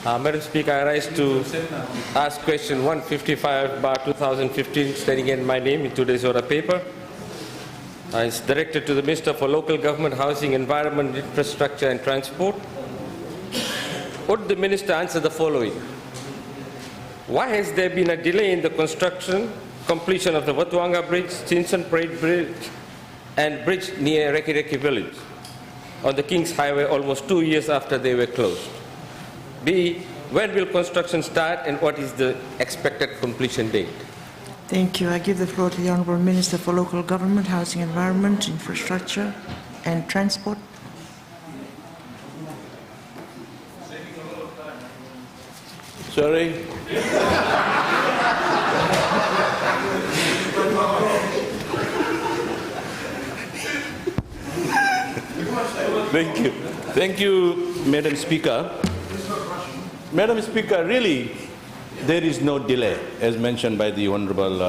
Madam Speaker, I rise to ask question 155/2015, stating in my name in today's order paper. It's directed to the Minister for Local Government, Housing, Environment, Infrastructure and Transport. Would the Minister answer the following? Why has there been a delay in the completion of the Vatuwaqa Bridge, Stinson Parade Bridge and bridge near Rakiraki village on the King's Highway almost 2 years after they were closed? B, when will construction start and what is the expected completion date? Thank you. I give the floor to the Honourable Minister for Local Government, Housing, Environment, Infrastructure and Transport. Sorry. Thank you. Thank you, Madam Speaker. Madam Speaker, really, there is no delay, as mentioned by the Honourable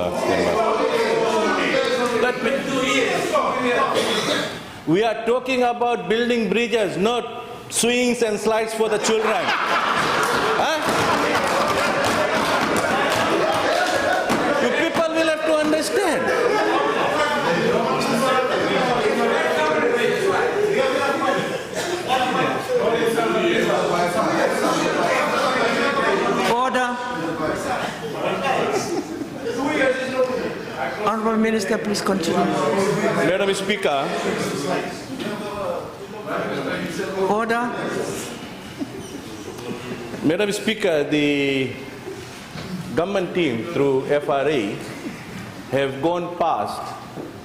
We are talking about building bridges, not swings and slides for the children. Huh? You people will have to understand. Honourable Minister, please continue. Madam Speaker. Order. Madam Speaker, the government team through FRA have gone past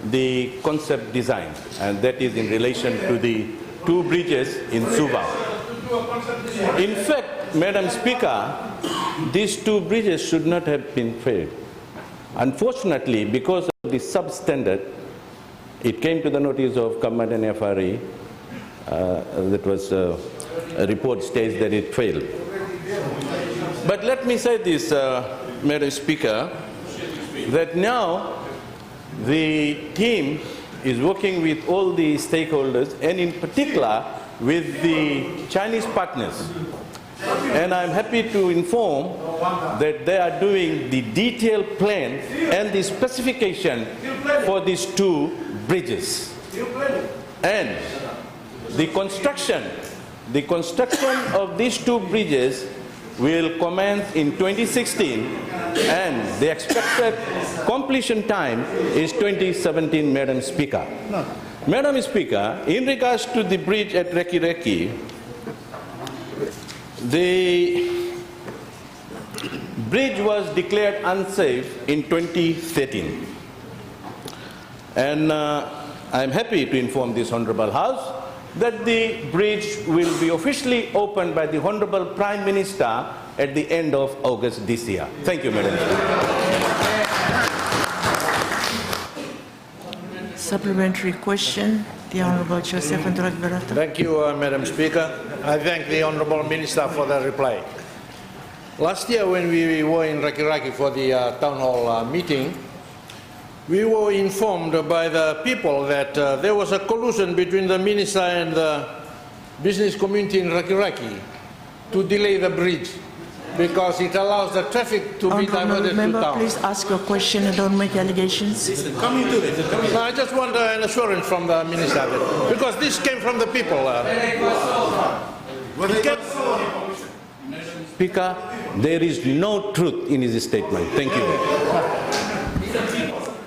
the concept design, and that is in relation to the two bridges in Suva. In fact, Madam Speaker, these two bridges should not have been failed. Unfortunately, because of the substandard, it came to the notice of government and FRA. That was a report states that it failed. But let me say this, Madam Speaker, that now the team is working with all the stakeholders and in particular with the Chinese partners. And I'm happy to inform that they are doing the detailed plan and the specification for these two bridges. And the construction of these two bridges will commence in 2016 and the expected completion time is 2017, Madam Speaker. No. Madam Speaker, in regards to the bridge at Rakiraki, the bridge was declared unsafe in 2013. And I'm happy to inform this Honourable House that the bridge will be officially opened by the Honourable Prime Minister at the end of August this year. Thank you, Madam Speaker. Supplementary question, the Honourable Joseph Android-Berata. Thank you, Madam Speaker. I thank the Honourable Minister for the reply. Last year when we were in Rakiraki for the town hall meeting, we were informed by the people that there was a collusion between the Minister and the business community in Rakiraki to delay the bridge because it allows the traffic to be diverted to town. Please ask your question and don't make allegations. No, I just want an assurance from the Minister because this came from the people. Speaker, there is no truth in his statement. Thank you.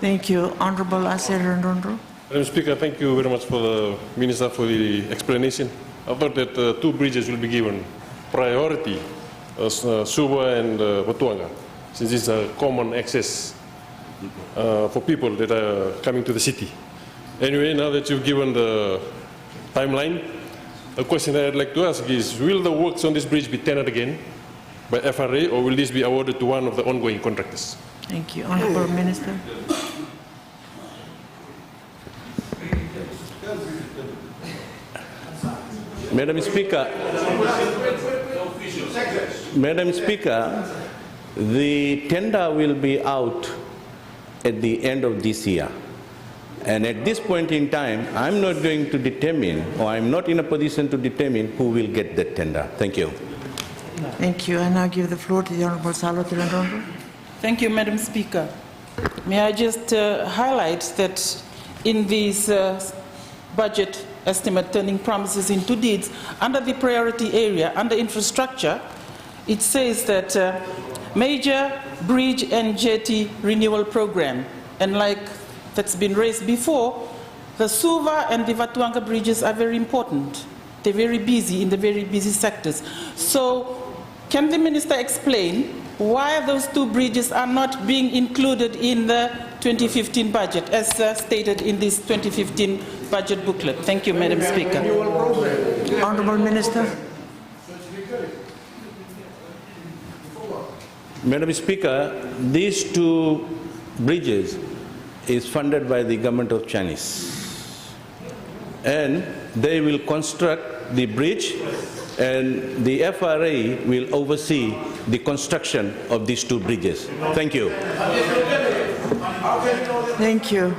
Thank you. Honourable Asir Rondondro. Madam Speaker, thank you very much for the Minister for the explanation. I thought that two bridges will be given priority as Suva and Vatuwaqa, since it's a common access for people that are coming to the city. Anyway, now that you've given the timeline, a question that I'd like to ask is, will the works on this bridge be tendered again by FRA or will this be awarded to one of the ongoing contractors? Thank you. Honourable Minister. Madam Speaker, the tender will be out at the end of this year. And at this point in time, I'm not going to determine, or I'm not in a position to determine who will get that tender. Thank you. Thank you. I now give the floor to the Honourable Salo Tilandondo. Thank you, Madam Speaker. May I just highlight that in this budget estimate turning promises into deeds, under the priority area, under infrastructure, it says that major bridge and jetty renewal program, and like that's been raised before, the Suva and the Vatuwaqa bridges are very important. They're very busy in the very busy sectors. So can the Minister explain why those two bridges are not being included in the 2015 budget as stated in this 2015 budget booklet? Thank you, Madam Speaker. Honourable Minister. Madam Speaker, these two bridges is funded by the government of Chinese. And they will construct the bridge, and the FRA will oversee the construction of these two bridges. Thank you. Thank you.